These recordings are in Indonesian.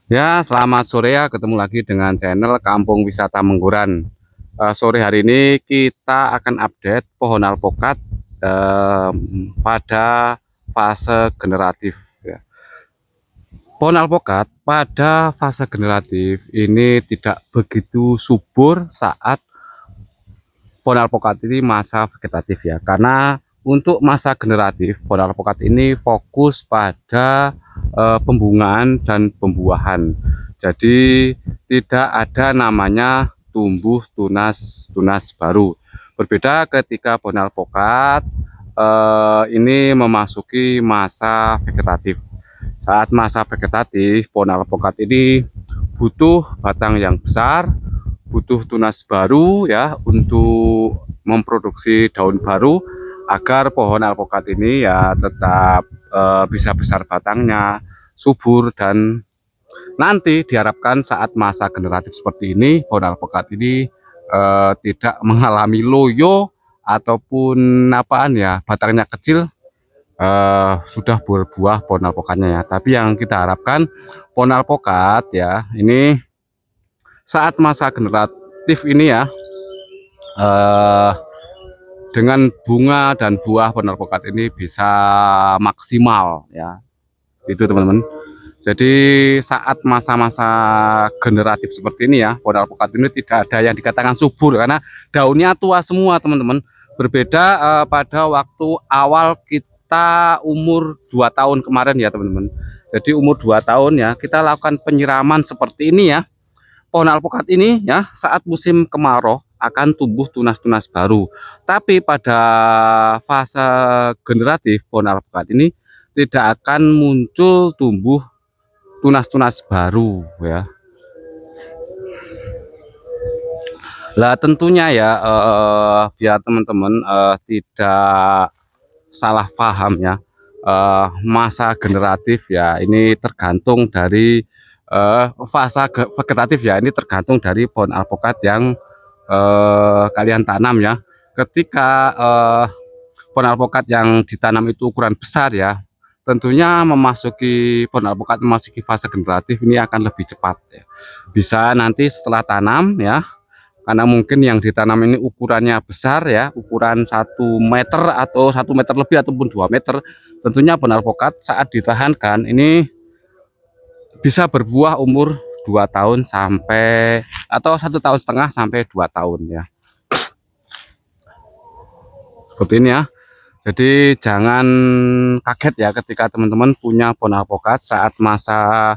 Ya, selamat sore ya. Ketemu lagi dengan channel Kampung Wisata Mengguran. Sore hari ini kita akan update pohon alpokat pada fase generatif. Ya. Pohon alpokat pada fase generatif ini tidak begitu subur saat pohon alpokat ini masa vegetatif ya. Karena untuk masa generatif pohon alpokat ini fokus pada pembungaan dan pembuahan. Jadi tidak ada namanya tumbuh tunas baru. Berbeda ketika pohon alpokat ini memasuki masa vegetatif. Saat masa vegetatif, pohon alpokat ini butuh batang yang besar, butuh tunas baru ya untuk memproduksi daun baru agar pohon alpokat ini ya tetap bisa besar batangnya, subur, dan nanti diharapkan saat masa generatif seperti ini pohon alpokat ini tidak mengalami loyo ataupun apaan ya batangnya kecil, sudah berbuah pohon alpokatnya ya. Tapi yang kita harapkan pohon alpokat ya ini saat masa generatif ini ya, eh, dengan bunga dan buah pohon alpokat ini bisa maksimal ya, itu teman-teman. Jadi saat masa-masa generatif seperti ini ya, pohon alpokat ini tidak ada yang dikatakan subur karena daunnya tua semua teman-teman. Berbeda pada waktu awal kita umur 2 tahun kemarin ya teman-teman. Jadi umur 2 tahun ya kita lakukan penyiraman seperti ini ya. Pohon alpokat ini ya saat musim kemarau akan tumbuh tunas-tunas baru. Tapi pada fase generatif pohon alpokat ini tidak akan muncul tumbuh tunas-tunas baru ya. Lah tentunya ya biar teman-teman tidak salah paham ya, masa generatif ya ini tergantung dari fase vegetatif ya, ini tergantung dari pohon alpokat yang kalian tanam ya. Ketika pohon alpokat yang ditanam itu ukuran besar ya, tentunya memasuki pohon alpokat memasuki fase generatif ini akan lebih cepat ya. Bisa nanti setelah tanam ya, karena mungkin yang ditanam ini ukurannya besar ya, ukuran 1 meter atau 1 meter lebih ataupun 2 meter, tentunya pohon alpokat saat ditahankan ini bisa berbuah umur 2 tahun sampai atau 1,5 tahun sampai 2 tahun ya, seperti ini ya. Jadi jangan kaget ya ketika teman-teman punya pohon alpokat saat masa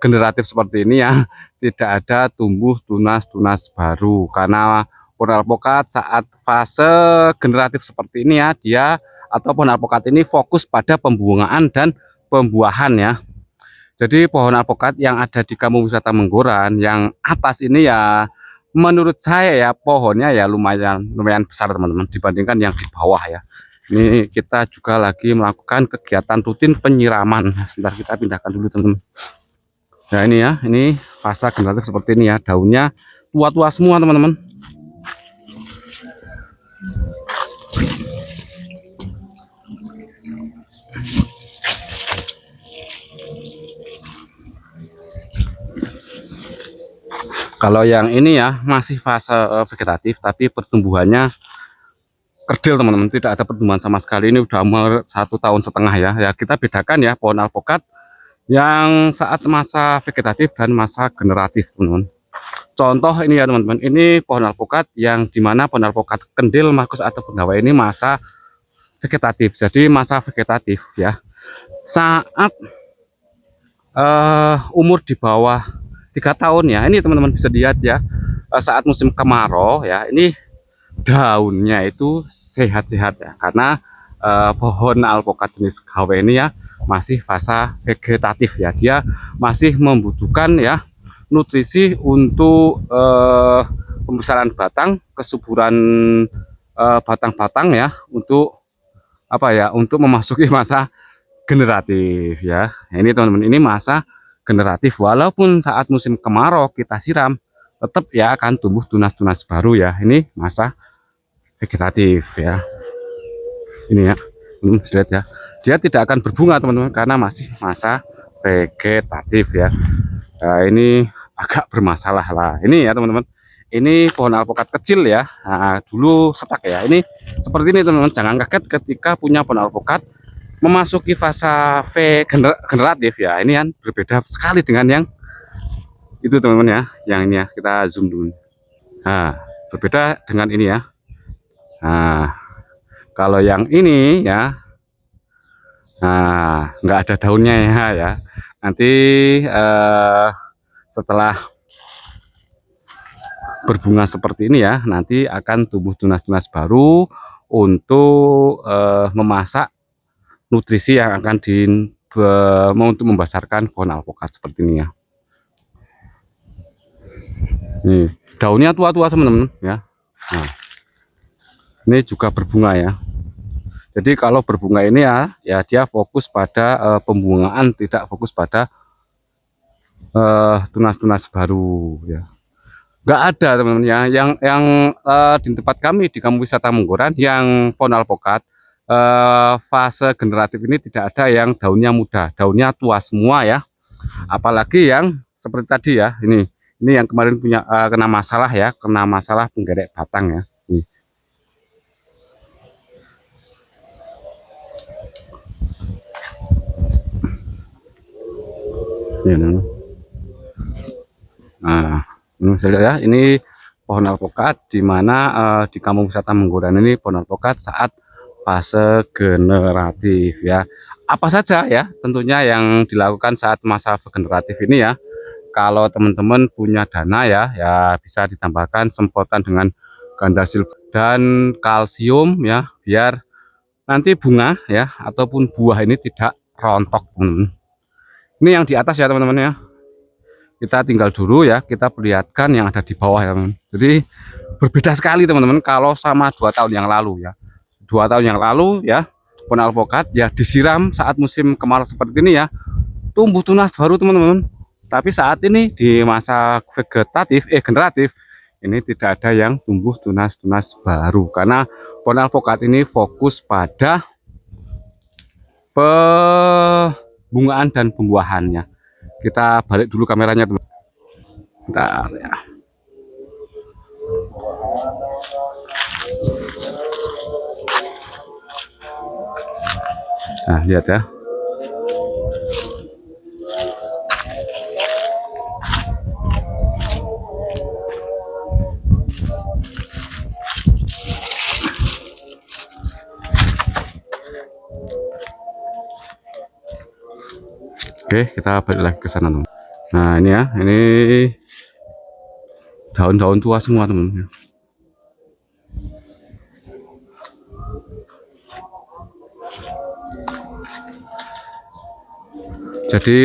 generatif seperti ini ya, tidak ada tumbuh tunas-tunas baru karena pohon alpokat saat fase generatif seperti ini ya, dia atau pohon alpokat ini fokus pada pembungaan dan pembuahan ya. Jadi pohon alpokat yang ada di Kampung Wisata Menggoran yang atas ini ya, menurut saya ya pohonnya ya lumayan besar teman-teman dibandingkan yang di bawah ya. Ini kita juga lagi melakukan kegiatan rutin penyiraman. Sebentar kita pindahkan dulu teman-teman. Nah ini ya, ini fase generatif seperti ini ya, daunnya tua-tua semua teman-teman. Kalau yang ini ya masih fase vegetatif tapi pertumbuhannya kerdil teman-teman, tidak ada pertumbuhan sama sekali. Ini udah umur 1,5 tahun ya. Ya kita bedakan ya pohon alpokat yang saat masa vegetatif dan masa generatif teman-teman. Contoh ini ya teman-teman, ini pohon alpokat yang dimana pohon alpokat kendil, markus atau bendawai ini masa vegetatif. Jadi masa vegetatif ya saat umur di bawah 3 tahun ya, ini teman-teman bisa lihat ya, saat musim kemarau ya, ini daunnya itu sehat-sehat ya karena pohon alpokat jenis KW ini ya masih fase vegetatif ya, dia masih membutuhkan ya nutrisi untuk pembesaran batang, kesuburan batang-batang ya, untuk apa ya, untuk memasuki masa generatif ya. Nah, ini teman-teman, ini masa generatif, walaupun saat musim kemarau kita siram tetap ya akan tumbuh tunas-tunas baru ya. Ini masa vegetatif ya, ini ya bisa lihat ya, dia tidak akan berbunga teman-teman karena masih masa vegetatif ya. Nah, ini agak bermasalah lah. Ini ya teman-teman. Ini pohon alpukat kecil ya. Nah, dulu setak ya. Ini seperti ini teman-teman. Jangan kaget ketika punya pohon alpukat memasuki fase generatif ya. Ini kan berbeda sekali dengan yang itu teman-teman ya. Yang ini ya. Kita zoom dulu. Nah, berbeda dengan ini ya. Nah, kalau yang ini ya, nah nggak ada daunnya ya. Nanti setelah berbunga seperti ini ya, nanti akan tumbuh tunas-tunas baru untuk memasak nutrisi yang akan mau untuk membesarkan pohon alpukat seperti ini ya. Nih, daunnya tua-tua teman-teman ya. Nah, ini juga berbunga ya. Jadi kalau berbunga ini ya dia fokus pada pembungaan, tidak fokus pada tunas-tunas baru ya. Nggak ada teman-teman ya yang di tempat kami di Kampung Wisata Menggoran yang pohon alpukat fase generatif ini tidak ada yang daunnya muda, daunnya tua semua ya. Apalagi yang seperti tadi ya, ini yang kemarin punya kena masalah ya, kena masalah penggerek batang ya. Nih. Nah, ini saya lihat ya, ini pohon alpukat di mana di Kampung Wisata Menggoran ini pohon alpukat saat fase generatif ya. Apa saja ya tentunya yang dilakukan saat masa generatif ini ya. Kalau teman-teman punya dana ya bisa ditambahkan semprotan dengan ganda silver dan kalsium ya, biar nanti bunga ya ataupun buah ini tidak rontok teman-teman. Ini yang di atas ya teman-teman ya. Kita tinggal dulu ya, kita perlihatkan yang ada di bawah ya teman. Jadi berbeda sekali teman-teman kalau sama 2 tahun yang lalu ya. 2 tahun yang lalu ya, pohon alpukat ya disiram saat musim kemarau seperti ini ya, tumbuh tunas baru teman-teman. Tapi saat ini di masa generatif ini tidak ada yang tumbuh tunas-tunas baru karena pohon alpukat ini fokus pada pembungaan dan pembuahannya. Kita balik dulu kameranya teman. Bentar ya. Nah, lihat ya. Oke, kita balik lagi ke sana teman. Nah, ini ya, ini daun-daun tua semua teman. Jadi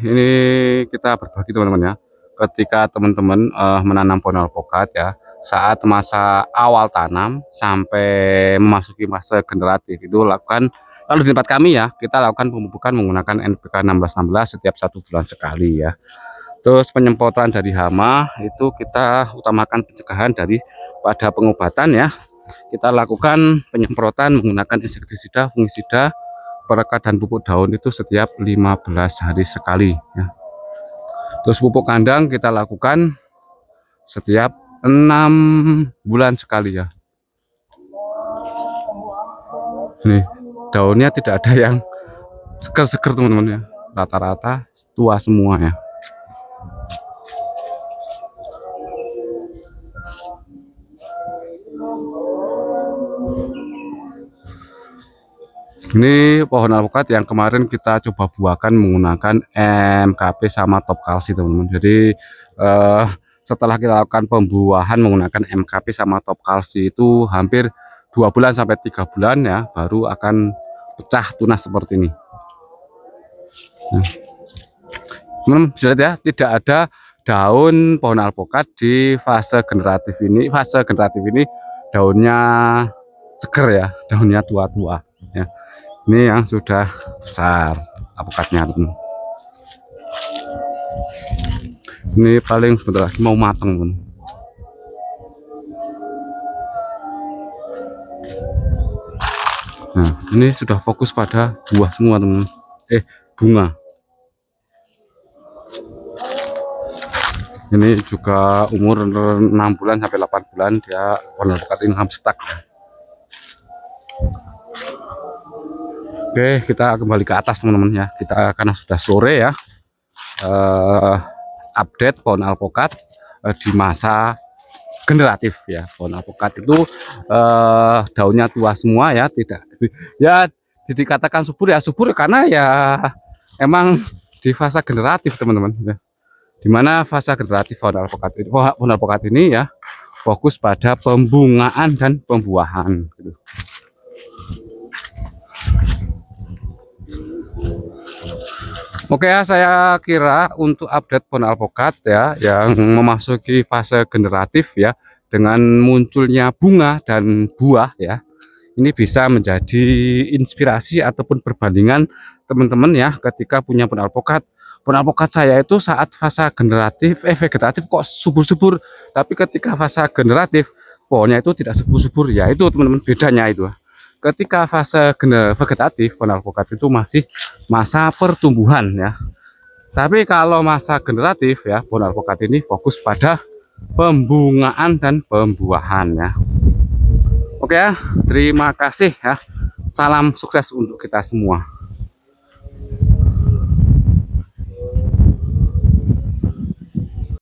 ini kita berbagi teman-teman ya. Ketika teman-teman menanam pohon alpukat ya, saat masa awal tanam sampai memasuki masa generatif itu lakukan, lalu di tempat kami ya kita lakukan pemupukan menggunakan NPK 1616 setiap 1 bulan sekali ya. Terus penyemprotan dari hama itu kita utamakan pencegahan pada pengobatan ya. Kita lakukan penyemprotan menggunakan insektisida, fungisida, perekat dan pupuk daun itu setiap 15 hari sekali ya. Terus pupuk kandang kita lakukan setiap 6 bulan sekali ya. Nih, daunnya tidak ada yang seger-seger teman-teman ya. Rata-rata tua semua ya. Ini pohon alpukat yang kemarin kita coba buahkan menggunakan MKP sama top kalsi teman-teman. Jadi setelah kita lakukan pembuahan menggunakan MKP sama top kalsi itu hampir 2 bulan sampai 3 bulan ya, baru akan pecah tunas seperti ini. Nah, bisa lihat ya, tidak ada daun pohon alpukat di fase generatif ini. Fase generatif ini daunnya seger ya, daunnya tua-tua ya. Ini yang sudah besar alpukatnya. Ini paling sebentar lagi mau matang pun. Nah, ini sudah fokus pada buah semua teman. Bunga. Ini juga umur 6 bulan sampai 8 bulan dia pohon alpukat ini stuck. Oke, kita kembali ke atas teman-teman ya. Kita karena sudah sore ya, update pohon alpukat di masa generatif ya. Pohon alpukat itu daunnya tua semua ya, tidak ya dikatakan subur ya, subur karena ya emang di fase generatif teman-teman ya. Dimana fase generatif pohon alpukat ini ya fokus pada pembungaan dan pembuahan gitu. Oke ya, saya kira untuk update pohon alpukat ya yang memasuki fase generatif ya, dengan munculnya bunga dan buah ya, ini bisa menjadi inspirasi ataupun perbandingan teman-teman ya ketika punya pohon alpukat. Pohon alpukat saya itu saat fase generatif vegetatif kok subur-subur, tapi ketika fase generatif pohonnya itu tidak subur-subur ya. Itu teman-teman bedanya itu. Ketika fase vegetatif pohon alpukat itu masih masa pertumbuhan ya, tapi kalau masa generatif ya pohon alpukat ini fokus pada pembungaan dan pembuahan ya. Oke ya, terima kasih ya, salam sukses untuk kita semua.